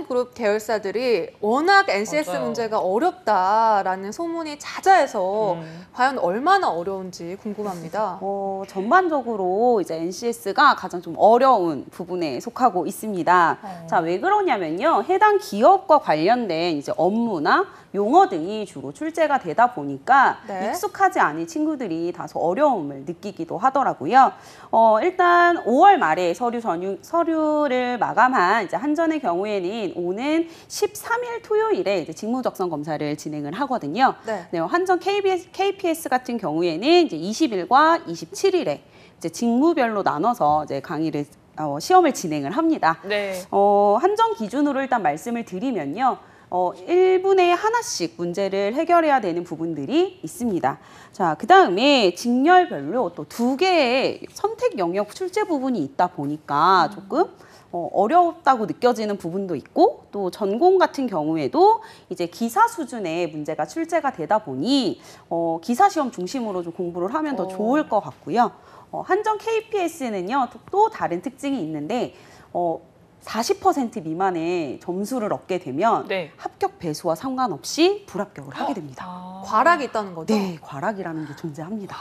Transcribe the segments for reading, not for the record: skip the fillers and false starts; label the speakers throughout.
Speaker 1: 그룹 계열사들이 워낙 NCS
Speaker 2: 맞아요.
Speaker 1: 문제가 어렵다라는 소문이 자자해서 과연 얼마나 어려운지 궁금합니다.
Speaker 3: 전반적으로 이제 NCS가 가장 좀 어려운 부분에 속하고 있습니다. 자, 왜 그러냐면요. 해당 기업과 관련된 이제 업무나 용어 등이 주로 출제가 되다 보니까
Speaker 1: 네.
Speaker 3: 익숙하지 않은 친구들이 다소 어려움을 느끼기도 하더라고요. 일단 5월 말에 서류를 마감한 이제 한전의 경우에는 오는 13일 토요일에 이제 직무적성 검사를 진행을 하거든요.
Speaker 1: 네.
Speaker 3: 네, 한전 KPS 같은 경우에는 이제 20일과 27일에 이제 직무별로 나눠서 이제 시험을 진행을 합니다.
Speaker 2: 네.
Speaker 3: 한전 기준으로 일단 말씀을 드리면요. 1분에 하나씩 문제를 해결해야 되는 부분들이 있습니다. 자, 그 다음에 직렬별로 또 2개의 선택 영역 출제 부분이 있다 보니까 조금 어렵다고 느껴지는 부분도 있고, 또 전공 같은 경우에도 이제 기사 수준의 문제가 출제가 되다 보니 기사 시험 중심으로 좀 공부를 하면 더 좋을 것 같고요. 한전 KPS는요, 또 다른 특징이 있는데 40% 미만의 점수를 얻게 되면
Speaker 2: 네.
Speaker 3: 합격 배수와 상관없이 불합격을 하게 됩니다.
Speaker 1: 과락이 있다는 거죠?
Speaker 3: 네, 과락이라는 게 존재합니다.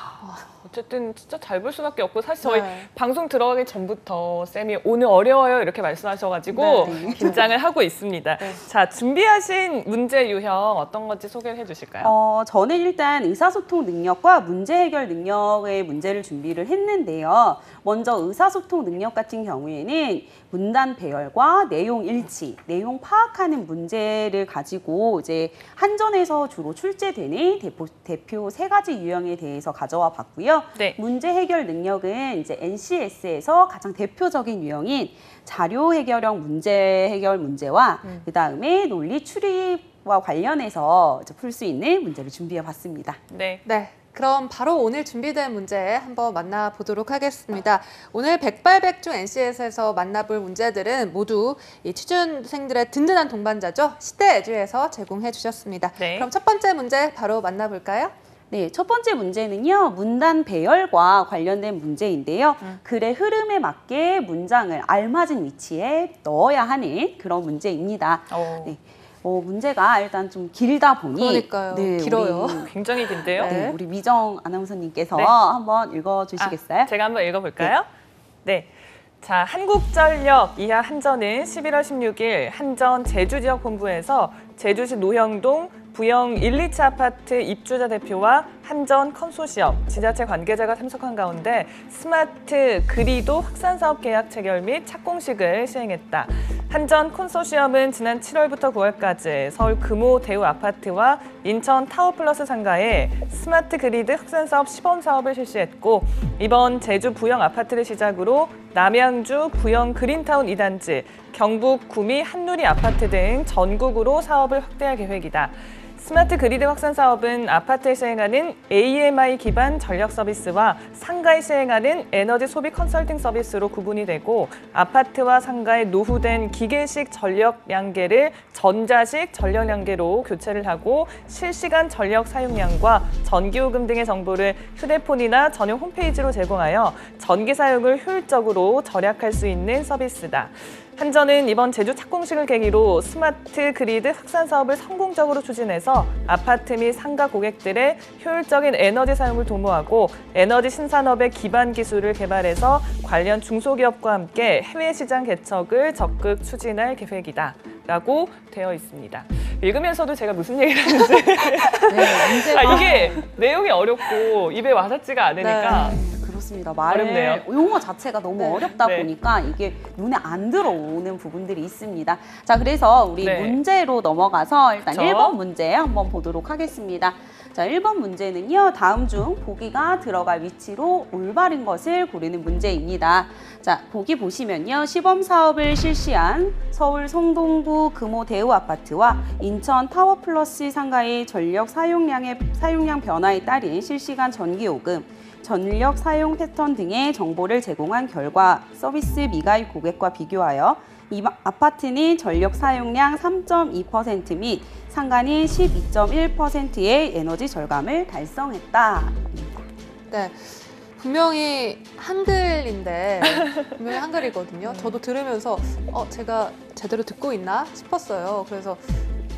Speaker 2: 어쨌든 진짜 잘 볼 수밖에 없고, 사실 저희
Speaker 1: 네.
Speaker 2: 방송 들어가기 전부터 쌤이 오늘 어려워요 이렇게 말씀하셔가지고
Speaker 3: 네.
Speaker 2: 긴장을 하고 있습니다.
Speaker 1: 네.
Speaker 2: 자, 준비하신 문제 유형 어떤 건지 소개를 해주실까요?
Speaker 3: 저는 일단 의사소통 능력과 문제 해결 능력의 문제를 준비를 했는데요. 먼저 의사소통 능력 같은 경우에는 문단 배열과 내용 일치, 내용 파악하는 문제를 가지고 이제 한전에서 주로 출제되는 대표 3가지 유형에 대해서 가져와 봤고요.
Speaker 2: 네.
Speaker 3: 문제 해결 능력은 이제 NCS에서 가장 대표적인 유형인 자료 해결형 문제 해결 문제와 그다음에 논리 추리와 관련해서 풀 수 있는 문제를 준비해 봤습니다.
Speaker 2: 네.
Speaker 1: 네. 그럼 바로 오늘 준비된 문제 한번 만나보도록 하겠습니다. 오늘 백발백중 NCS에서 만나볼 문제들은 모두 이 취준생들의 든든한 동반자죠. 시대에듀에서 제공해 주셨습니다.
Speaker 2: 네.
Speaker 1: 그럼 첫 번째 문제 바로 만나볼까요?
Speaker 3: 네, 첫 번째 문제는요. 문단 배열과 관련된 문제인데요. 글의 흐름에 맞게 문장을 알맞은 위치에 넣어야 하는 그런 문제입니다. 네. 문제가 일단 좀 길다 보니
Speaker 1: 그러니까요. 길어요.
Speaker 2: 굉장히 긴데요.
Speaker 3: 네, 우리 미정 아나운서님께서
Speaker 2: 네.
Speaker 3: 한번 읽어주시겠어요?
Speaker 2: 제가 한번 읽어볼까요? 네. 자, 한국전력 이하 한전은 11월 16일 한전 제주지역 본부에서 제주시 노형동 부영 1, 2차 아파트 입주자 대표와 한전 컨소시엄, 지자체 관계자가 참석한 가운데 스마트 그리도 확산사업 계약 체결 및 착공식을 시행했다. 한전 컨소시엄은 지난 7월부터 9월까지 서울 금호 대우 아파트와 인천 타워플러스 상가에 스마트 그리드 확산사업 시범 사업을 실시했고, 이번 제주 부영 아파트를 시작으로 남양주 부영 그린타운 2단지, 경북 구미 한누리 아파트 등 전국으로 사업을 확대할 계획이다. 스마트 그리드 확산 사업은 아파트에 시행하는 AMI 기반 전력 서비스와 상가에 시행하는 에너지 소비 컨설팅 서비스로 구분이 되고, 아파트와 상가의 노후된 기계식 전력량계를 전자식 전력량계로 교체를 하고 실시간 전력 사용량과 전기요금 등의 정보를 휴대폰이나 전용 홈페이지로 제공하여 전기 사용을 효율적으로 절약할 수 있는 서비스다. 한전은 이번 제주 착공식을 계기로 스마트 그리드 확산 사업을 성공적으로 추진해서 아파트 및 상가 고객들의 효율적인 에너지 사용을 도모하고 에너지 신산업의 기반 기술을 개발해서 관련 중소기업과 함께 해외 시장 개척을 적극 추진할 계획이다. 라고 되어 있습니다. 읽으면서도 제가 무슨 얘기를 하는지 이게 내용이 어렵고 입에 와닿지가 않으니까
Speaker 3: 그렇습니다.
Speaker 2: 어렵네요.
Speaker 3: 용어 자체가 너무 어렵다 보니까 이게 눈에 안 들어오는 부분들이 있습니다. 자, 그래서 우리 문제로 넘어가서 일단 1번 문제 한번 보도록 하겠습니다. 자, 1번 문제는요. 다음 중 보기가 들어갈 위치로 올바른 것을 고르는 문제입니다. 자, 보기 보시면요. 시범 사업을 실시한 서울 성동구 금호 대우 아파트와 인천 타워플러스 상가의 전력 사용량 변화에 따른 실시간 전기요금, 전력 사용 패턴 등의 정보를 제공한 결과 서비스 미가입 고객과 비교하여 이 아파트는 전력 사용량 3.2% 및 상가는 12.1%의 에너지 절감을 달성했다.
Speaker 1: 네. 분명히 한글인데 분명히 한글이거든요. 저도 들으면서 제가 제대로 듣고 있나 싶었어요. 그래서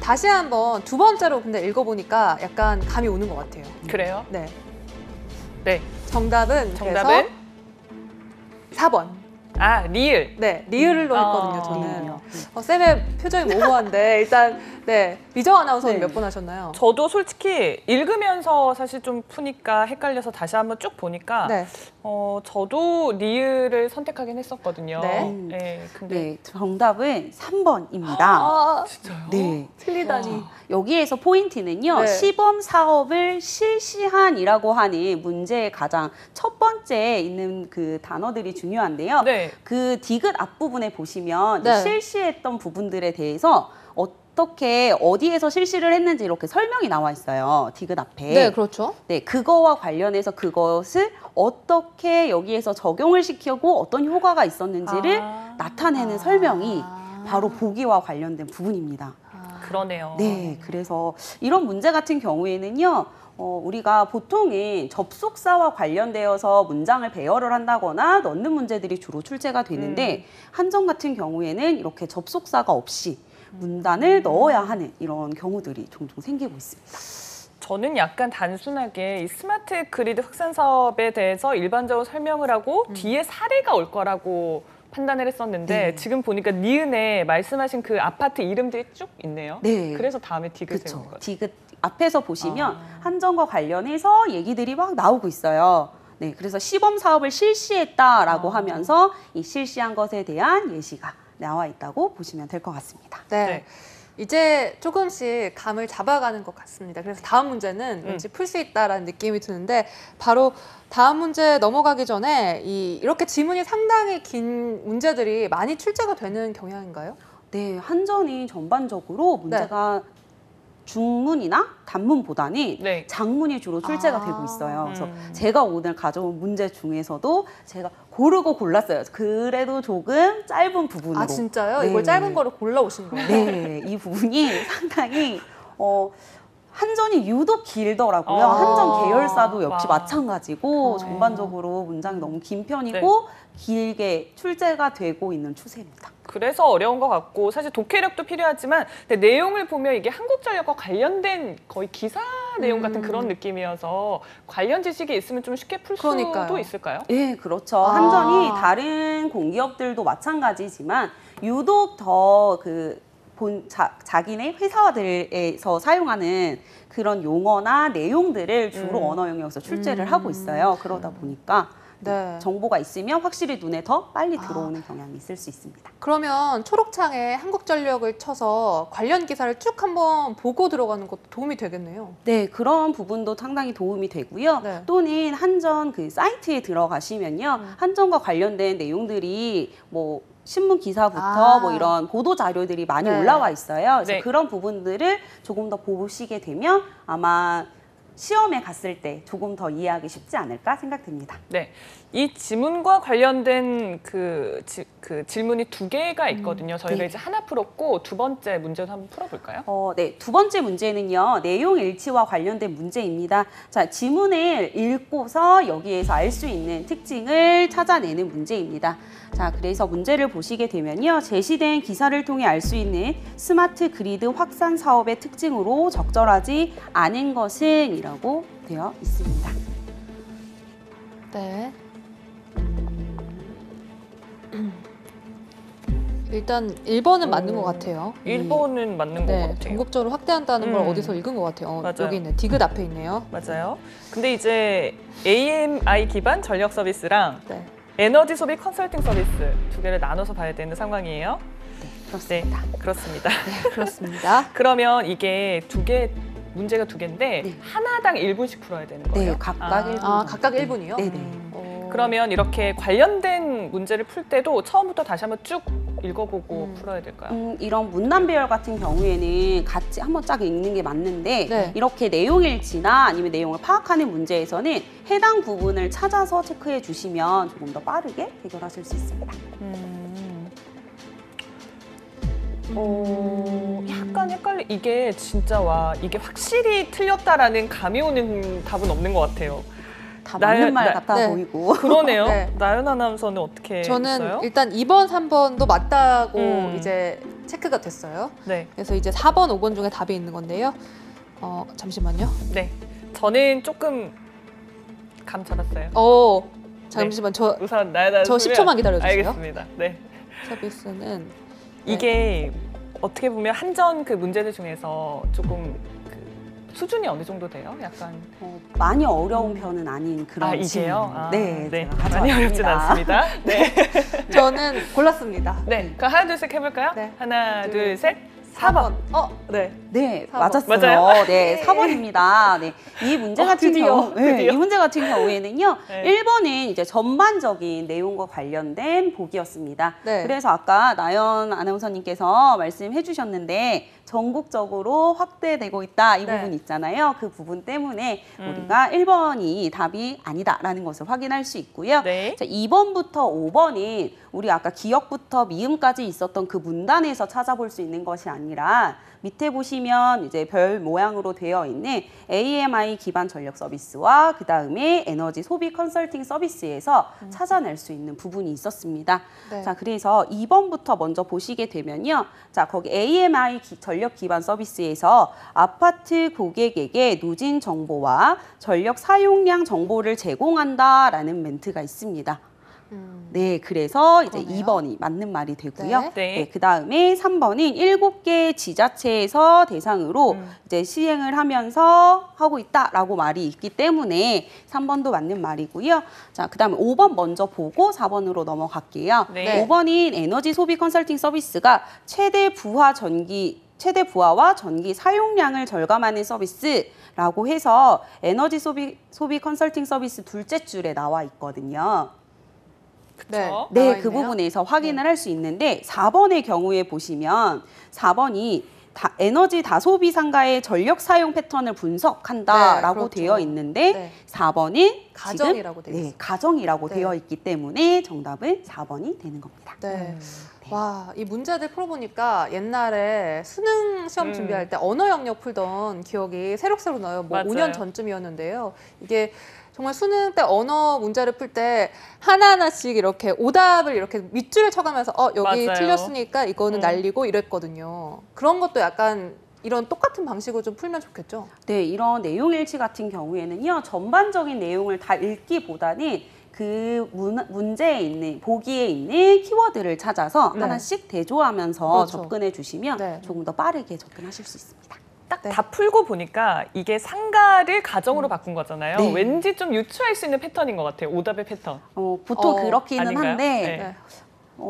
Speaker 1: 다시 한번 두 번째로 근데 읽어보니까 약간 감이 오는 것 같아요.
Speaker 2: 그래요?
Speaker 1: 네.
Speaker 2: 네.
Speaker 1: 정답은
Speaker 2: 정답은?
Speaker 1: 그래서 4번.
Speaker 2: 아, 리을.
Speaker 1: 네, 리을로 했거든요, 저는.
Speaker 3: 리을이요.
Speaker 1: 쌤의 표정이 모호한데 일단 네 미정 아나운서는
Speaker 3: 네.
Speaker 1: 몇 번 하셨나요?
Speaker 2: 저도 솔직히 읽으면서 사실 좀 푸니까 헷갈려서 다시 한번 쭉 보니까
Speaker 1: 네.
Speaker 2: 저도 리을을 선택하긴 했었거든요.
Speaker 1: 네.
Speaker 2: 네, 근데
Speaker 3: 네, 정답은 3번입니다.
Speaker 1: 아,
Speaker 2: 진짜요?
Speaker 3: 네.
Speaker 1: 틀리다니.
Speaker 3: 여기에서 포인트는요.
Speaker 1: 네.
Speaker 3: 시범 사업을 실시한이라고 하는 문제의 가장 첫 번째에 있는 그 단어들이 중요한데요.
Speaker 2: 네.
Speaker 3: 그 디귿 앞부분에 보시면
Speaker 1: 네.
Speaker 3: 실시했던 부분들에 대해서 어떻게 어디에서 실시를 했는지 이렇게 설명이 나와 있어요. 디귿 앞에.
Speaker 1: 네, 그렇죠.
Speaker 3: 네, 그거와 관련해서 그것을 어떻게 여기에서 적용을 시키고 어떤 효과가 있었는지를 나타내는 설명이 바로 보기와 관련된 부분입니다.
Speaker 2: 그러네요.
Speaker 3: 네, 그래서 이런 문제 같은 경우에는요, 우리가 보통은 접속사와 관련되어서 문장을 배열을 한다거나 넣는 문제들이 주로 출제가 되는데 한정 같은 경우에는 이렇게 접속사가 없이 문단을 넣어야 하는 이런 경우들이 종종 생기고 있습니다.
Speaker 2: 저는 약간 단순하게 이 스마트 그리드 확산 사업에 대해서 일반적으로 설명을 하고 뒤에 사례가 올 거라고 판단을 했었는데
Speaker 3: 네.
Speaker 2: 지금 보니까 니은에 말씀하신 그 아파트 이름들이 쭉 있네요.
Speaker 3: 네.
Speaker 2: 그래서 다음에 디귿 세운
Speaker 3: 그렇죠.
Speaker 2: 거죠.
Speaker 3: 디귿 앞에서 보시면 한정과 관련해서 얘기들이 막 나오고 있어요. 네, 그래서 시범 사업을 실시했다라고 하면서 이 실시한 것에 대한 예시가 나와 있다고 보시면 될 것 같습니다.
Speaker 1: 네.
Speaker 2: 네.
Speaker 1: 이제 조금씩 감을 잡아가는 것 같습니다. 그래서 다음 문제는 왠지 풀 수 있다라는 느낌이 드는데 바로 다음 문제 넘어가기 전에 이렇게 지문이 상당히 긴 문제들이 많이 출제가 되는 경향인가요?
Speaker 3: 네, 한전이 전반적으로 문제가 중문이나 단문보다는
Speaker 2: 네.
Speaker 3: 장문이 주로 출제가
Speaker 1: 아.
Speaker 3: 되고 있어요. 그래서 제가 오늘 가져온 문제 중에서도 제가 고르고 골랐어요. 그래도 조금 짧은 부분으로.
Speaker 1: 아 진짜요?
Speaker 3: 네.
Speaker 1: 이걸 짧은 거를 골라오신 거예요?
Speaker 3: 네, 이 부분이 상당히 한전이 유독 길더라고요.
Speaker 1: 아.
Speaker 3: 한전 계열사도 역시
Speaker 2: 와.
Speaker 3: 마찬가지고 전반적으로 문장이 너무 긴 편이고 길게 출제가 되고 있는 추세입니다.
Speaker 2: 그래서 어려운 것 같고 사실 독해력도 필요하지만 근데 내용을 보면 이게 한국전력과 관련된 거의 기사 내용 같은 그런 느낌이어서 관련 지식이 있으면 좀 쉽게 풀
Speaker 1: 그러니까요.
Speaker 2: 수도 있을까요?
Speaker 3: 네, 그렇죠.
Speaker 1: 아.
Speaker 3: 한전이 다른 공기업들도 마찬가지지만 유독 더 자기네 회사들에서 사용하는 그런 용어나 내용들을 주로 언어 영역에서 출제를 하고 있어요. 그러다 보니까
Speaker 1: 네.
Speaker 3: 정보가 있으면 확실히 눈에 더 빨리 들어오는 경향이 있을 수 있습니다.
Speaker 1: 그러면 초록창에 한국전력을 쳐서 관련 기사를 쭉 한번 보고 들어가는 것도 도움이 되겠네요.
Speaker 3: 네, 그런 부분도 상당히 도움이 되고요.
Speaker 1: 네.
Speaker 3: 또는 한전 그 사이트에 들어가시면요. 한전과 관련된 내용들이 뭐 신문 기사부터
Speaker 1: 아.
Speaker 3: 뭐 이런 보도 자료들이 많이
Speaker 1: 네.
Speaker 3: 올라와 있어요. 그래서
Speaker 2: 네.
Speaker 3: 그런 부분들을 조금 더 보시게 되면 아마 시험에 갔을 때 조금 더 이해하기 쉽지 않을까 생각됩니다.
Speaker 2: 네, 이 지문과 관련된 그 질문이 두 개가 있거든요. 저희가
Speaker 3: 네.
Speaker 2: 이제 하나 풀었고 두 번째 문제도 한번 풀어볼까요?
Speaker 3: 네, 두 번째 문제는요. 내용 일치와 관련된 문제입니다. 자, 지문을 읽고서 여기에서 알 수 있는 특징을 찾아내는 문제입니다. 자, 그래서 문제를 보시게 되면요. 제시된 기사를 통해 알 수 있는 스마트 그리드 확산 사업의 특징으로 적절하지 않은 것은 이라고 되어 있습니다.
Speaker 1: 네. 일단 1번은 맞는 것 같아요.
Speaker 2: 1번은 맞는 것
Speaker 1: 네,
Speaker 2: 같아요.
Speaker 1: 전국적으로 확대한다는 걸
Speaker 2: 음.
Speaker 1: 어디서 읽은 것 같아요.
Speaker 2: 맞아요.
Speaker 1: 여기 있네. 디귿 앞에 있네요.
Speaker 2: 맞아요. 근데 이제 AMI 기반 전력 서비스랑
Speaker 1: 네.
Speaker 2: 에너지 소비 컨설팅 서비스 두 개를 나눠서 봐야 되는 상황이에요.
Speaker 3: 네,
Speaker 2: 네,
Speaker 3: 그렇습니다.
Speaker 2: 그렇습니다.
Speaker 1: 네, 그렇습니다.
Speaker 2: 그러면 이게 문제가 두 개인데
Speaker 3: 네.
Speaker 2: 하나당 1분씩 풀어야 되는 거예요?
Speaker 3: 네, 각각 1분.
Speaker 1: 아, 각각 1분이요?
Speaker 3: 네네.
Speaker 2: 그러면 이렇게 관련된 문제를 풀 때도 처음부터 다시 한번 쭉 읽어보고 풀어야 될까요?
Speaker 3: 이런 문단 배열 같은 경우에는 같이 한번 쫙 읽는 게 맞는데
Speaker 1: 네.
Speaker 3: 이렇게 내용일치나 아니면 내용을 파악하는 문제에서는 해당 부분을 찾아서 체크해 주시면 조금 더 빠르게 해결하실 수 있습니다.
Speaker 2: 약간 헷갈리. 이게 진짜 이게 확실히 틀렸다라는 감이 오는 답은 없는 것 같아요.
Speaker 3: 다 맞는 말 같아
Speaker 1: 네.
Speaker 3: 보이고.
Speaker 2: 그러네요.
Speaker 1: 네.
Speaker 2: 나연 아나운서는 어떻게
Speaker 1: 저는
Speaker 2: 했어요?
Speaker 1: 일단 2번, 3번도 맞다고
Speaker 2: 음.
Speaker 1: 이제 체크가 됐어요.
Speaker 2: 네.
Speaker 1: 그래서 이제 4번, 5번 중에 답이 있는 건데요. 잠시만요.
Speaker 2: 네. 저는 조금 감 잡았어요.
Speaker 1: 잠시만 저
Speaker 2: 우선 나야다.
Speaker 1: 저 10초만 기다려주세요.
Speaker 2: 알겠습니다. 네.
Speaker 1: 서비스는
Speaker 2: 이게 어떻게 보면 한전 그 문제들 중에서 조금 그 수준이 어느 정도 돼요? 약간
Speaker 3: 많이 어려운 편은 아닌 그런
Speaker 2: 이게요?
Speaker 3: 질문. 네,
Speaker 2: 네.
Speaker 3: 제가
Speaker 2: 많이 어렵진
Speaker 3: 가져왔습니다.
Speaker 2: 않습니다. 네.
Speaker 1: 저는 골랐습니다.
Speaker 2: 네. 그럼 하나, 둘, 셋 해볼까요?
Speaker 1: 네.
Speaker 2: 하나,
Speaker 1: 둘,
Speaker 2: 둘,
Speaker 1: 셋.
Speaker 2: 셋. 4번.
Speaker 1: 네.
Speaker 3: 네,
Speaker 1: 4번.
Speaker 3: 맞았어요.
Speaker 2: 맞아요?
Speaker 3: 네, 4번입니다. 네, 이 문제 같은
Speaker 2: 드디어.
Speaker 3: 이 문제 같은 경우에는요,
Speaker 2: 네.
Speaker 3: 1번은 이제 전반적인 내용과 관련된 보기였습니다.
Speaker 1: 네.
Speaker 3: 그래서 아까 나연 아나운서님께서 말씀해 주셨는데 전국적으로 확대되고 있다 이
Speaker 1: 네.
Speaker 3: 부분 있잖아요. 그 부분 때문에 우리가 1번이 답이 아니다라는 것을 확인할 수 있고요.
Speaker 2: 네.
Speaker 3: 자, 2번부터 5번이 우리 아까 기역부터 미음까지 있었던 그 문단에서 찾아볼 수 있는 것이 아니라 밑에 보시면 이제 별 모양으로 되어 있는 AMI 기반 전력 서비스와 그 다음에 에너지 소비 컨설팅 서비스에서 찾아낼 수 있는 부분이 있었습니다.
Speaker 1: 네.
Speaker 3: 자, 그래서 2번부터 먼저 보시게 되면요. 자, 거기 AMI 전력 기반 서비스에서 아파트 고객에게 누진 정보와 전력 사용량 정보를 제공한다라는 멘트가 있습니다. 네, 그래서 이제
Speaker 1: 그러네요.
Speaker 3: 2번이 맞는 말이 되고요.
Speaker 1: 네.
Speaker 2: 네.
Speaker 3: 그 다음에 3번은 7개 지자체에서 대상으로 이제 시행을 하면서 하고 있다라고 말이 있기 때문에 3번도 맞는 말이고요. 자, 그 다음에 5번 먼저 보고 4번으로 넘어갈게요.
Speaker 2: 네.
Speaker 3: 5번인 에너지 소비 컨설팅 서비스가 최대 부하와 전기 사용량을 절감하는 서비스라고 해서 에너지 소비 컨설팅 서비스 둘째 줄에 나와 있거든요.
Speaker 1: 네.
Speaker 2: 그쵸?
Speaker 3: 네,
Speaker 1: 나와
Speaker 3: 그
Speaker 1: 있네요.
Speaker 3: 부분에서 확인을 할 수 있는데 4번의 경우에 보시면 4번이 에너지 다소비 상가의 전력 사용 패턴을 분석한다라고
Speaker 1: 네, 그렇죠.
Speaker 3: 되어 있는데
Speaker 1: 네.
Speaker 3: 4번이
Speaker 1: 가정이라고 되어 있습니다.
Speaker 3: 가정이라고
Speaker 1: 네.
Speaker 3: 되어 있기 때문에 정답은 4번이 되는 겁니다.
Speaker 1: 네. 와, 이 문제들 풀어보니까 옛날에 수능 시험 준비할 때 언어 영역 풀던 기억이 새록새록 나요. 뭐
Speaker 2: 맞아요.
Speaker 1: 5년 전쯤이었는데요. 이게 정말 수능 때 언어 문제를 풀 때 하나하나씩 이렇게 오답을 이렇게 밑줄을 쳐가면서 여기
Speaker 2: 맞아요.
Speaker 1: 틀렸으니까 이거는 날리고 이랬거든요. 그런 것도 약간 이런 똑같은 방식으로 좀 풀면 좋겠죠?
Speaker 3: 네, 이런 내용 일치 같은 경우에는요. 전반적인 내용을 다 읽기보다는 그 문제에 있는 보기에 있는 키워드를 찾아서
Speaker 1: 네.
Speaker 3: 하나씩 대조하면서
Speaker 1: 그렇죠.
Speaker 3: 접근해 주시면
Speaker 1: 네.
Speaker 3: 조금 더 빠르게 접근하실 수 있습니다.
Speaker 2: 딱
Speaker 1: 네.
Speaker 2: 다 풀고 보니까 이게 상가를 가정으로 바꾼 거잖아요.
Speaker 3: 네.
Speaker 2: 왠지 좀 유추할 수 있는 패턴인 것 같아요. 오답의 패턴.
Speaker 3: 보통 그렇기는
Speaker 2: 아닌가요?
Speaker 3: 한데
Speaker 2: 네.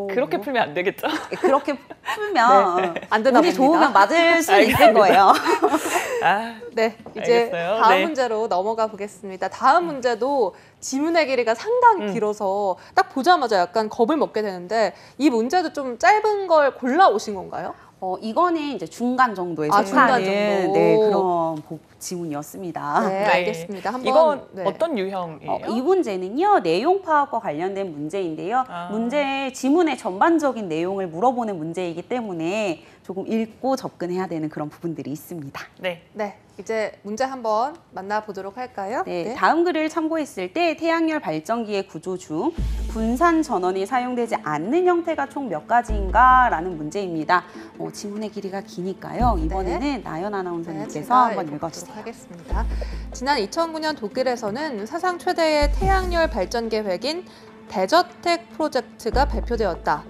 Speaker 2: 그렇게 풀면 안 되겠죠?
Speaker 3: 그렇게 풀면
Speaker 1: 안 되나
Speaker 3: 운이
Speaker 1: 봅니다.
Speaker 3: 좋으면 맞을 수 있을 거예요.
Speaker 2: 아,
Speaker 1: 네, 이제
Speaker 2: 알겠어요.
Speaker 1: 다음
Speaker 2: 네.
Speaker 1: 문제로 넘어가 보겠습니다. 다음 문제도 지문의 길이가 상당히 길어서 딱 보자마자 약간 겁을 먹게 되는데 이 문제도 좀 짧은 걸 골라 오신 건가요?
Speaker 3: 이거는 이제 중간 정도에
Speaker 1: 중간
Speaker 3: 속하는
Speaker 1: 정도.
Speaker 3: 네, 그런 지문이었습니다.
Speaker 1: 네, 알겠습니다. 한번
Speaker 2: 이건
Speaker 1: 네.
Speaker 2: 어떤 유형이에요?
Speaker 3: 이 문제는요, 내용 파악과 관련된 문제인데요. 지문의 전반적인 내용을 물어보는 문제이기 때문에 조금 읽고 접근해야 되는 그런 부분들이 있습니다.
Speaker 2: 네.
Speaker 1: 네, 이제 문제 한번 만나보도록 할까요?
Speaker 3: 네, 다음 글을 참고했을 때 태양열 발전기의 구조 중 분산 전원이 사용되지 않는 형태가 총 몇 가지인가? 라는 문제입니다. 지문의 길이가 기니까요. 이번에는 나연
Speaker 1: 네,
Speaker 3: 아나운서님께서
Speaker 1: 제가
Speaker 3: 한번
Speaker 1: 읽어보도록
Speaker 3: 읽어주세요.
Speaker 1: 하겠습니다. 지난 2009년 독일에서는 사상 최대의 태양열 발전 계획인 대저택 프로젝트가 발표되었다.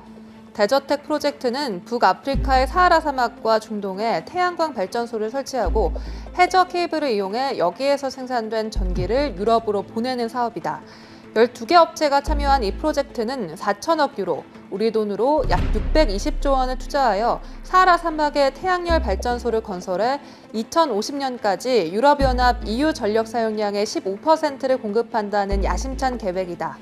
Speaker 1: 대저택 프로젝트는 북아프리카의 사하라 사막과 중동에 태양광 발전소를 설치하고 해저 케이블을 이용해 여기에서 생산된 전기를 유럽으로 보내는 사업이다. 12개 업체가 참여한 이 프로젝트는 4천억 유로, 우리 돈으로 약 620조 원을 투자하여 사하라 사막에 태양열 발전소를 건설해 2050년까지 유럽연합 EU 전력 사용량의 15%를 공급한다는 야심찬 계획이다.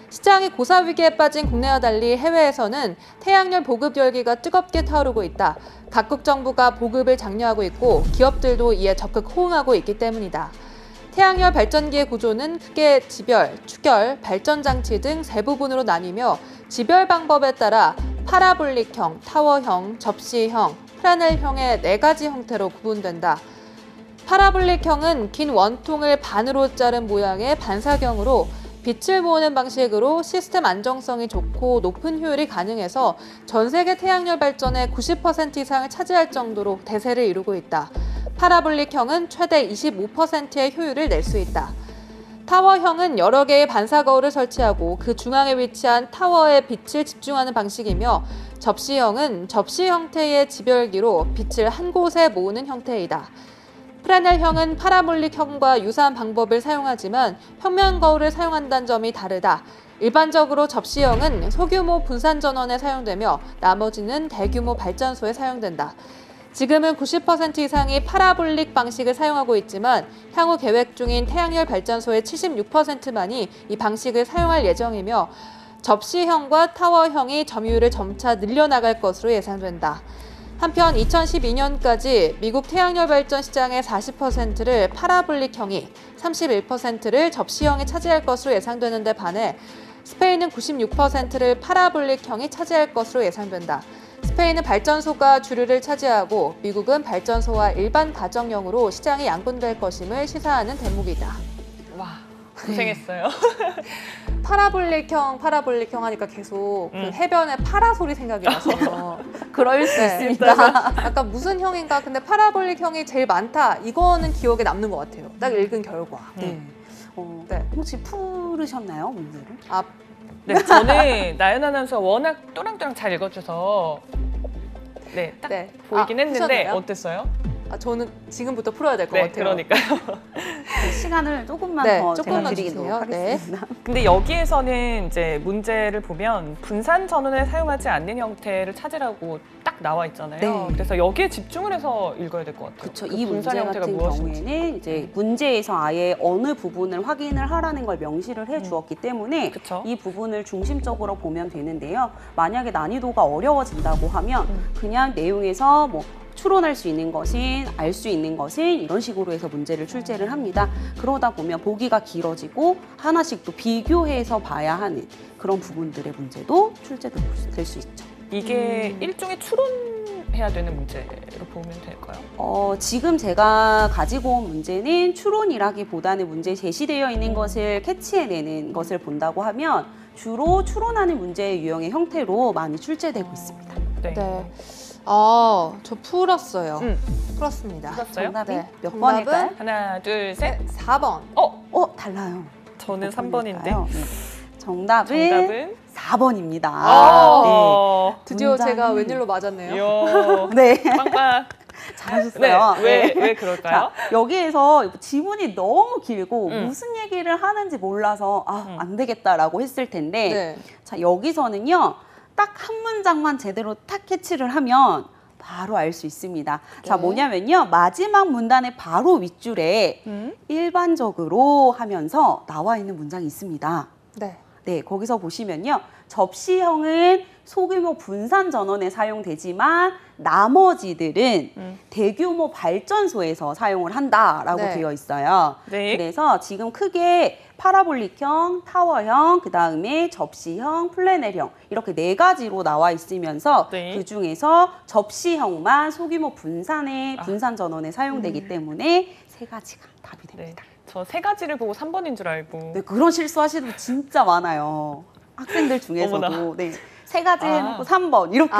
Speaker 1: 시장이 고사 위기에 빠진 국내와 달리 해외에서는 태양열 보급 열기가 뜨겁게 타오르고 있다. 각국 정부가 보급을 장려하고 있고 기업들도 이에 적극 호응하고 있기 때문이다. 태양열 발전기의 구조는 크게 지별, 축열, 발전 장치 등 세 부분으로 나뉘며 지별 방법에 따라 파라볼릭형, 타워형, 접시형, 프라넬형의 4가지 형태로 구분된다. 파라볼릭형은 긴 원통을 반으로 자른 모양의 반사경으로 빛을 모으는 방식으로 시스템 안정성이 좋고 높은 효율이 가능해서 전 세계 태양열 발전의 90% 이상을 차지할 정도로 대세를 이루고 있다. 파라볼릭형은 최대 25%의 효율을 낼 수 있다. 타워형은 여러 개의 반사 거울을 설치하고 그 중앙에 위치한 타워에 빛을 집중하는 방식이며, 접시형은 접시 형태의 집열기로 빛을 한 곳에 모으는 형태이다. 프레넬형은 파라볼릭형과 유사한 방법을 사용하지만 평면 거울을 사용한다는 점이 다르다. 일반적으로 접시형은 소규모 분산 전원에 사용되며 나머지는 대규모 발전소에 사용된다. 지금은 90% 이상이 파라볼릭 방식을 사용하고 있지만 향후 계획 중인 태양열 발전소의 76%만이 이 방식을 사용할 예정이며, 접시형과 타워형이 점유율을 점차 늘려나갈 것으로 예상된다. 한편 2012년까지 미국 태양열 발전 시장의 40%를 파라볼릭형이, 31%를 접시형이 차지할 것으로 예상되는 데 반해 스페인은 96%를 파라볼릭형이 차지할 것으로 예상된다. 스페인은 발전소가 주류를 차지하고 미국은 발전소와 일반 가정용으로 시장이 양분될 것임을 시사하는 대목이다.
Speaker 2: 와, 고생했어요.
Speaker 1: 파라볼릭형 하니까 계속 그 해변의 파라 소리 생각이 나서
Speaker 3: 그럴 수
Speaker 1: 네.
Speaker 3: 있습니다.
Speaker 1: 약간 무슨 형인가? 근데 파라볼릭형이 제일 많다. 이거는 기억에 남는 것 같아요. 딱 읽은 결과.
Speaker 3: 네.
Speaker 1: 네.
Speaker 3: 혹시 풀으셨나요, 문제를?
Speaker 1: 아,
Speaker 2: 네, 저는 나연 아나운서 워낙 또랑또랑 잘 읽어줘서 딱
Speaker 1: 네.
Speaker 2: 보이긴 했는데
Speaker 1: 푸셨나요?
Speaker 2: 어땠어요?
Speaker 1: 저는 지금부터 풀어야 될 것
Speaker 2: 네,
Speaker 1: 같아요.
Speaker 2: 그러니까요.
Speaker 3: 시간을 조금만
Speaker 1: 네,
Speaker 3: 더
Speaker 1: 조금만
Speaker 3: 제가 드리도록
Speaker 1: 주세요. 네.
Speaker 3: 하겠습니다.
Speaker 2: 근데 여기에서는 이제 문제를 보면 분산 전원을 사용하지 않는 형태를 찾으라고 딱 나와 있잖아요.
Speaker 3: 네.
Speaker 2: 그래서 여기에 집중을 해서 읽어야 될 것 같아요.
Speaker 3: 그렇죠.
Speaker 2: 그
Speaker 3: 이 문제
Speaker 2: 분산 형태가
Speaker 3: 같은
Speaker 2: 무엇인지.
Speaker 3: 경우에는 이제 문제에서 아예 어느 부분을 확인을 하라는 걸 명시를 해 주었기 때문에
Speaker 2: 그쵸.
Speaker 3: 이 부분을 중심적으로 보면 되는데요. 만약에 난이도가 어려워진다고 하면 그냥 내용에서 뭐 추론할 수 있는 것인, 알 수 있는 것인 이런 식으로 해서 문제를 출제를 합니다. 그러다 보면 보기가 길어지고 하나씩 또 비교해서 봐야 하는 그런 부분들의 문제도 출제될 수 있죠.
Speaker 2: 이게 일종의 추론해야 되는 문제로 보면 될까요?
Speaker 3: 지금 제가 가지고 온 문제는 추론이라기보다는 문제에 제시되어 있는 것을 캐치해내는 것을 본다고 하면 주로 추론하는 문제의 유형의 형태로 많이 출제되고 있습니다.
Speaker 1: 네. 저 풀었어요. 풀었습니다.
Speaker 2: 풀었어요?
Speaker 3: 정답이
Speaker 1: 네.
Speaker 3: 몇
Speaker 1: 정답은
Speaker 3: 번일까요?
Speaker 2: 하나, 둘, 셋.
Speaker 1: 4번.
Speaker 3: 달라요.
Speaker 2: 저는
Speaker 3: 몇
Speaker 2: 3번인데.
Speaker 3: 번일까요? 네. 정답은 4번입니다.
Speaker 1: 드디어
Speaker 3: 문장이-
Speaker 1: 제가 웬일로 맞았네요.
Speaker 2: 이야,
Speaker 3: 네.
Speaker 2: 빵빵.
Speaker 3: 잘하셨어요.
Speaker 2: 네, 왜 그럴까요?
Speaker 3: 자, 여기에서 지문이 너무 길고
Speaker 2: 음.
Speaker 3: 무슨 얘기를 하는지 몰라서 안 되겠다라고 했을 텐데
Speaker 1: 네.
Speaker 3: 자, 여기서는요. 딱 한 문장만 제대로 탁 캐치를 하면 바로 알 수 있습니다. 자, 뭐냐면요. 마지막 문단의 바로 윗줄에 일반적으로 하면서 나와 있는 문장이 있습니다.
Speaker 1: 네.
Speaker 3: 네, 거기서 보시면요. 접시형은 소규모 분산 전원에 사용되지만 나머지들은 대규모 발전소에서 사용을 한다라고
Speaker 1: 네.
Speaker 3: 되어 있어요.
Speaker 2: 네.
Speaker 3: 그래서 지금 크게 파라볼릭형, 타워형, 그다음에 접시형, 플래넬형 이렇게 4가지로 나와 있으면서
Speaker 2: 네.
Speaker 3: 그중에서 접시형만 소규모 분산 전원에 사용되기 때문에 3가지가 답이 됩니다.
Speaker 2: 저 3가지를 보고 3번인 줄 알고.
Speaker 3: 네, 그런 실수하시는 분 진짜 많아요. 학생들 중에서도
Speaker 2: 어머나.
Speaker 3: 네, 3가지 해놓고 3번 이렇게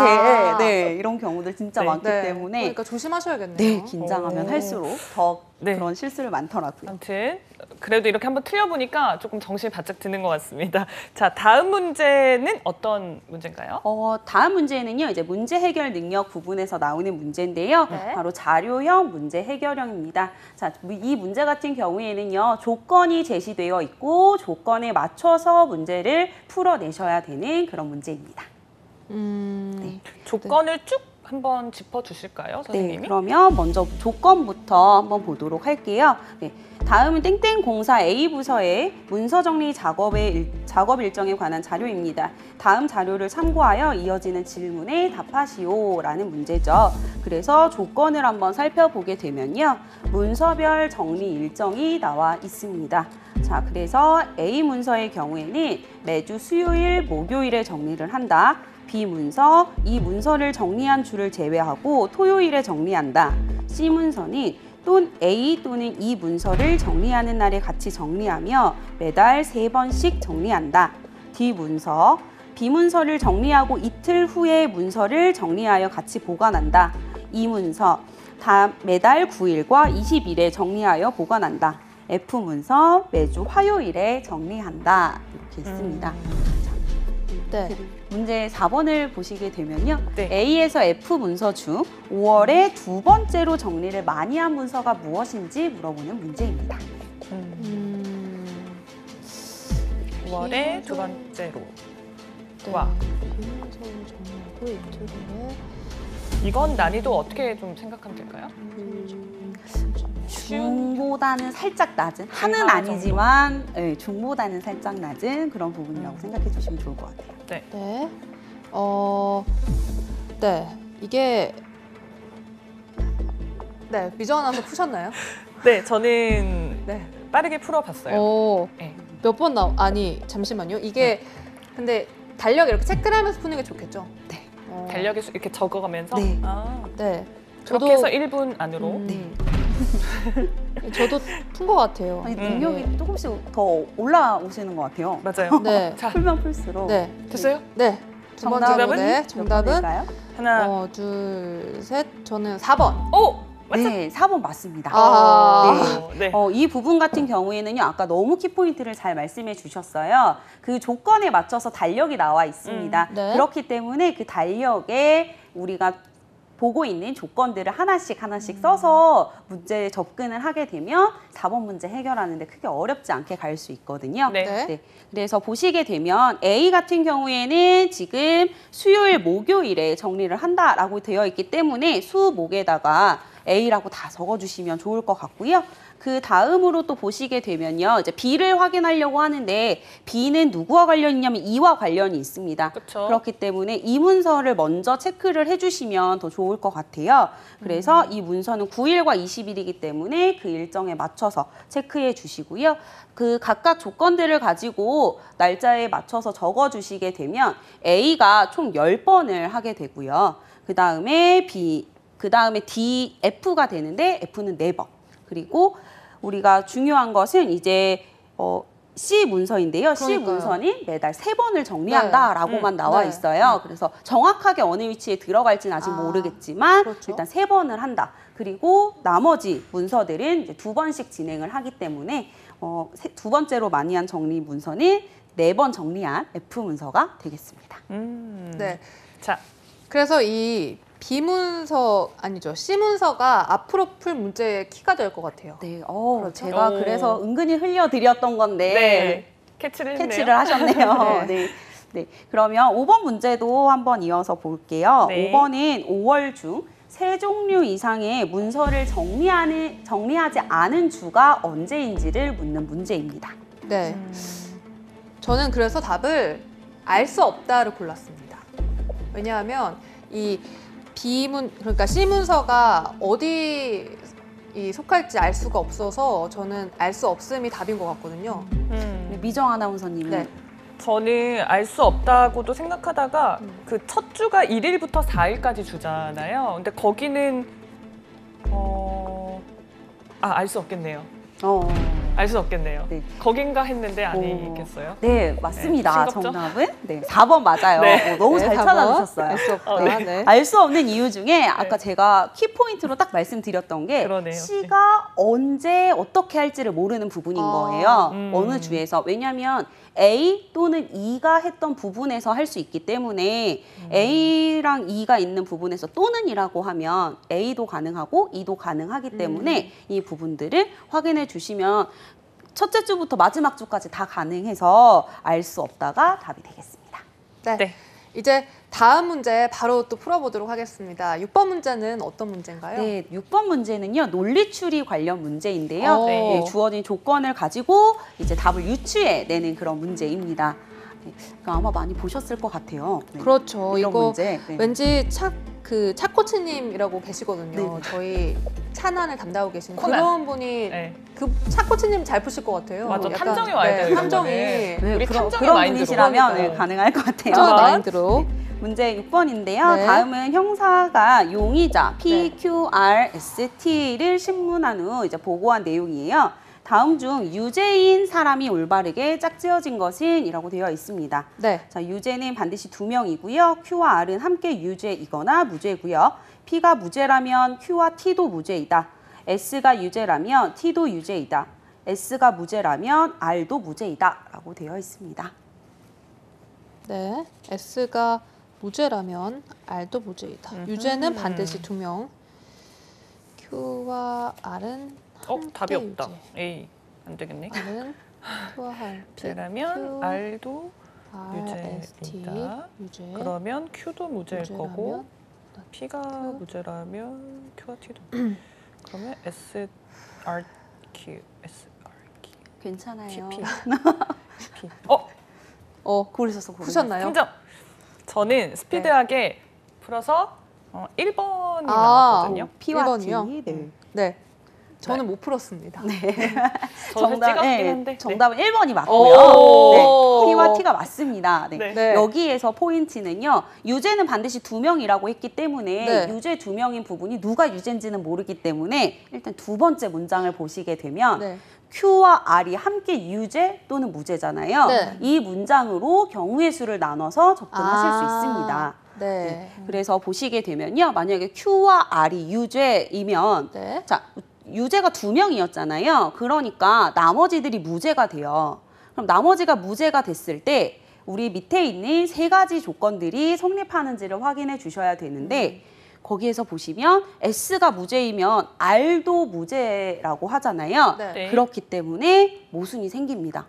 Speaker 3: 네, 이런 경우들 진짜
Speaker 2: 네.
Speaker 3: 많기
Speaker 1: 네.
Speaker 3: 때문에
Speaker 1: 그러니까 조심하셔야겠네요.
Speaker 3: 네, 긴장하면
Speaker 2: 오.
Speaker 3: 할수록 더
Speaker 2: 네.
Speaker 3: 그런 실수를 많더라고요.
Speaker 2: 아무튼 그래도 이렇게 한번 틀려보니까 조금 정신이 바짝 드는 것 같습니다. 자, 다음 문제는 어떤 문제인가요?
Speaker 3: 다음 문제는요, 이제 문제 해결 능력 부분에서 나오는 문제인데요.
Speaker 1: 네.
Speaker 3: 바로 자료형 문제 해결형입니다. 자, 이 문제 같은 경우에는요, 조건이 제시되어 있고 조건에 맞춰서 문제를 풀어내셔야 되는 그런 문제입니다.
Speaker 1: 네.
Speaker 2: 조건을 쭉 한번 짚어주실까요,
Speaker 3: 네,
Speaker 2: 선생님이?
Speaker 3: 그러면 먼저 조건부터 한번 보도록 할게요. 네, 다음은 땡땡공사 A부서의 문서 정리 작업 일정에 관한 자료입니다. 다음 자료를 참고하여 이어지는 질문에 답하시오라는 문제죠. 그래서 조건을 한번 살펴보게 되면요. 문서별 정리 일정이 나와 있습니다. 자, 그래서 A 문서의 경우에는 매주 수요일, 목요일에 정리를 한다. B 문서, 이 문서를 정리한 주를 제외하고 토요일에 정리한다. C 문서는 A 또는 E 문서를 정리하는 날에 같이 정리하며 매달 3번씩 정리한다. D 문서, B 문서를 정리하고 이틀 후에 문서를 정리하여 같이 보관한다. E 문서, 매달 9일과 20일에 정리하여 보관한다. F 문서, 매주 화요일에 정리한다. 이렇게 있습니다.
Speaker 1: 네.
Speaker 3: 문제 4번을 보시게 되면요.
Speaker 2: 네.
Speaker 3: A에서 F 문서 중 5월에 두 번째로 정리를 많이 한 문서가 무엇인지 물어보는 문제입니다.
Speaker 2: 5월에 두 번째로.
Speaker 1: 네.
Speaker 2: 와.
Speaker 1: 비문서를 정리하고 이틀 후에
Speaker 2: 이건 난이도 어떻게 좀 생각하면 될까요?
Speaker 3: 중보다는 살짝 낮은, 하는
Speaker 2: 중하
Speaker 3: 아니지만 네, 중보다는 살짝 낮은 그런 부분이라고 생각해 주시면 좋을 것 같아요.
Speaker 2: 네.
Speaker 1: 네. 네. 이게 네, 미정 아나운서 푸셨나요?
Speaker 2: 네, 저는
Speaker 1: 네.
Speaker 2: 빠르게 풀어봤어요. 네.
Speaker 1: 몇 번 아니, 잠시만요. 이게 근데 달력 이렇게 체크를 하면서 푸는 게 좋겠죠?
Speaker 3: 네.
Speaker 2: 달력에 이렇게 적어가면서.
Speaker 3: 네.
Speaker 2: 아,
Speaker 1: 네.
Speaker 2: 그렇게 해서 1분 안으로.
Speaker 3: 네.
Speaker 1: 저도 푼 것 같아요.
Speaker 3: 아니, 능력이 조금씩 더 올라오시는 것 같아요.
Speaker 2: 맞아요.
Speaker 1: 네.
Speaker 2: 자,
Speaker 3: 풀면 풀수록.
Speaker 1: 네.
Speaker 2: 됐어요?
Speaker 1: 네. 두 번째
Speaker 3: 정답은?
Speaker 1: 문제.
Speaker 3: 몇
Speaker 1: 정답은
Speaker 3: 번일까요?
Speaker 2: 하나.
Speaker 1: 둘, 셋. 저는 4번.
Speaker 2: 오! 맞죠?
Speaker 3: 네, 4번 맞습니다.
Speaker 1: 아.
Speaker 2: 네.
Speaker 3: 이 부분 같은 경우에는요, 아까 너무 키포인트를 잘 말씀해 주셨어요. 그 조건에 맞춰서 달력이 나와 있습니다.
Speaker 1: 네.
Speaker 3: 그렇기 때문에 그 달력에 우리가 보고 있는 조건들을 하나씩 써서 문제에 접근을 하게 되면 4번 문제 해결하는데 크게 어렵지 않게 갈 수 있거든요.
Speaker 2: 네.
Speaker 1: 네.
Speaker 3: 그래서 보시게 되면 A 같은 경우에는 지금 수요일, 목요일에 정리를 한다라고 되어 있기 때문에 수, 목에다가 A라고 다 적어주시면 좋을 것 같고요. 그 다음으로 또 보시게 되면요. 이제 B를 확인하려고 하는데 B는 누구와 관련이 있냐면 E와 관련이 있습니다.
Speaker 2: 그쵸.
Speaker 3: 그렇기 때문에 이 문서를 먼저 체크를 해주시면 더 좋을 것 같아요. 그래서 이 문서는 9일과 20일이기 때문에 그 일정에 맞춰서 체크해 주시고요. 그 각각 조건들을 가지고 날짜에 맞춰서 적어주시게 되면 A가 총 10번을 하게 되고요. 그 다음에 D, F가 되는데 F는 4번. 그리고 우리가 중요한 것은 이제 C 문서인데요. C
Speaker 1: 그러니까요.
Speaker 3: 문서는 매달 3번을 정리한다라고만 나와
Speaker 1: 네.
Speaker 3: 있어요. 그래서 정확하게 어느 위치에 들어갈지는 아직
Speaker 1: 아,
Speaker 3: 모르겠지만
Speaker 1: 그렇죠.
Speaker 3: 일단 3번을 한다. 그리고 나머지 문서들은 이제 2번씩 진행을 하기 때문에 두 번째로 많이 한 정리 문서는 4번 정리한 F 문서가 되겠습니다.
Speaker 1: 네.
Speaker 2: 자,
Speaker 1: 그래서 이 B문서 아니죠. C문서가 앞으로 풀 문제의 키가 될 것 같아요.
Speaker 3: 네,
Speaker 1: 그렇죠?
Speaker 3: 제가
Speaker 2: 오.
Speaker 3: 그래서 은근히 흘려드렸던 건데
Speaker 2: 네. 캐치를 했네요.
Speaker 3: 캐치를 하셨네요.
Speaker 1: 네.
Speaker 3: 네. 네. 그러면 5번 문제도 한번 이어서 볼게요.
Speaker 2: 네.
Speaker 3: 5번은 5월 중 세 종류 이상의 문서를 정리하지 않은 주가 언제인지를 묻는 문제입니다.
Speaker 1: 네. 저는 그래서 답을 알 수 없다를 골랐습니다. 왜냐하면 이 그러니까 C문서가 어디 속할지 알 수가 없어서 저는 알 수 없음이 답인 것 같거든요.
Speaker 3: 미정 아나운서님은
Speaker 1: 네.
Speaker 2: 저는 알 수 없다고도 생각하다가 그 첫 주가 1일부터 4일까지 주잖아요. 근데 거기는 알 수 없겠네요. 알 수 없겠네요.
Speaker 3: 네.
Speaker 2: 거긴가 했는데 아니겠어요?
Speaker 3: 네, 맞습니다.
Speaker 2: 네, 싱겁죠?
Speaker 3: 정답은 네, 4번 맞아요.
Speaker 2: 네.
Speaker 3: 너무 잘
Speaker 1: 4번.
Speaker 3: 찾아주셨어요.
Speaker 1: 알 수 없다.
Speaker 2: 네.
Speaker 1: 네.
Speaker 3: 알 수 없는 이유 중에 아까 제가 키포인트로 딱 말씀드렸던 게
Speaker 2: 그러네요.
Speaker 3: C가 언제 어떻게 할지를 모르는 부분인
Speaker 1: 아.
Speaker 3: 거예요.
Speaker 2: 음.
Speaker 3: 어느 주에서. 왜냐하면 A 또는 E가 했던 부분에서 할 수 있기 때문에 A랑 E가 있는 부분에서 또는이라고 하면 A도 가능하고 E도 가능하기 때문에 이 부분들을 확인해 주시면 첫째 주부터 마지막 주까지 다 가능해서 알 수 없다가 답이 되겠습니다.
Speaker 1: 네.
Speaker 2: 네.
Speaker 1: 이제 다음 문제 바로 또 풀어보도록 하겠습니다. 6번 문제는 어떤 문제인가요?
Speaker 3: 네, 6번 문제는요. 논리 추리 관련 문제인데요.
Speaker 1: 네.
Speaker 3: 주어진 조건을 가지고 이제 답을 유추해내는 그런 문제입니다. 네, 아마 많이 보셨을 것 같아요. 네,
Speaker 1: 그렇죠.
Speaker 3: 이런
Speaker 1: 이거
Speaker 3: 문제. 네.
Speaker 1: 왠지 차코치님이라고 계시거든요.
Speaker 3: 네.
Speaker 1: 저희 찬안을 담당하고 계신
Speaker 2: 코난.
Speaker 1: 그런 분이
Speaker 2: 네.
Speaker 1: 그 차코치님 잘 푸실 것 같아요.
Speaker 2: 맞아,
Speaker 1: 약간,
Speaker 2: 탐정이 와야 돼요, 이런
Speaker 1: 탐정이
Speaker 2: 거는.
Speaker 3: 네,
Speaker 2: 우리 탐정의
Speaker 3: 그런
Speaker 2: 마인드로.
Speaker 3: 분이시라면 네,
Speaker 2: 그러니까요.
Speaker 3: 가능할 것 같아요.
Speaker 1: 탐정의
Speaker 2: 아,
Speaker 1: 마인드로.
Speaker 3: 문제 6번인데요.
Speaker 1: 네.
Speaker 3: 다음은 형사가 용의자 PQRST를 신문한 후 이제 보고한 내용이에요. 다음 중 유죄인 사람이 올바르게 짝지어진 것은 이라고 되어 있습니다.
Speaker 1: 네.
Speaker 3: 자, 유죄는 반드시 2명이고요. Q와 R은 함께 유죄이거나 무죄고요. P가 무죄라면 Q와 T도 무죄이다. S가 유죄라면 T도 유죄이다. S가 무죄라면 R도 무죄이다. 라고 되어 있습니다.
Speaker 1: 네. S가 무죄라면 R도 무죄이다. 유죄는 반드시 2명. Q와 R은
Speaker 2: 답이
Speaker 1: 함께
Speaker 2: 없다.
Speaker 1: 유죄.
Speaker 2: 에이, 안 되겠네.
Speaker 1: R은 Q와 R,
Speaker 2: 유죄라면
Speaker 1: Q,
Speaker 2: R도
Speaker 1: R, S, T,
Speaker 2: 유죄이다.
Speaker 1: 유죄.
Speaker 2: 그러면 Q도 무죄일
Speaker 1: 무죄라면
Speaker 2: 거고 P가
Speaker 1: Q.
Speaker 2: 무죄라면 Q와 T도 그러면 S, R, Q, S, R, Q,
Speaker 3: 괜찮아요.
Speaker 2: P. P.
Speaker 3: 고르셨어.
Speaker 1: 푸셨나요?
Speaker 2: 3점. 저는 스피드하게 풀어서 1번이
Speaker 1: 아,
Speaker 2: 나왔거든요.
Speaker 3: P와
Speaker 1: 1번이요?
Speaker 3: T. 네.
Speaker 1: 네. 저는 못 풀었습니다.
Speaker 2: 저는 찍었긴
Speaker 3: 네,
Speaker 2: 한데.
Speaker 3: 정답은 1번이
Speaker 1: 오.
Speaker 3: 맞고요. 네, P와 T가 맞습니다. 네.
Speaker 2: 네.
Speaker 1: 네.
Speaker 3: 여기에서 포인트는요. 유죄는 반드시 2명이라고 했기 때문에
Speaker 1: 네.
Speaker 3: 유죄 2명인 부분이 누가 유죄인지는 모르기 때문에 일단 두 번째 문장을 보시게 되면
Speaker 1: 네.
Speaker 3: Q와 R이 함께 유죄 또는 무죄잖아요.
Speaker 1: 네.
Speaker 3: 이 문장으로 경우의 수를 나눠서 접근하실 수 있습니다.
Speaker 1: 네.
Speaker 3: 그래서 보시게 되면요. 만약에 Q와 R이 유죄이면
Speaker 1: 네.
Speaker 3: 자, 유죄가 2명이었잖아요. 그러니까 나머지들이 무죄가 돼요. 그럼 나머지가 무죄가 됐을 때 우리 밑에 있는 3가지 조건들이 성립하는지를 확인해 주셔야 되는데 거기에서 보시면 S가 무죄이면 R도 무죄라고 하잖아요.
Speaker 1: 네.
Speaker 2: 네.
Speaker 3: 그렇기 때문에 모순이 생깁니다.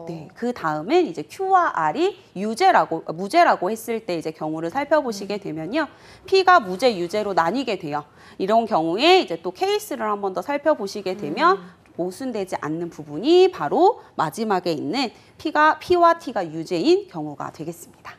Speaker 3: 네, 그 다음엔 이제 Q와 R이 무죄라고 했을 때 이제 경우를 살펴보시게 되면요. P가 무죄, 유죄로 나뉘게 돼요. 이런 경우에 이제 또 케이스를 한 번 더 살펴보시게 되면 모순되지 않는 부분이 바로 마지막에 있는 P와 T가 유죄인 경우가 되겠습니다.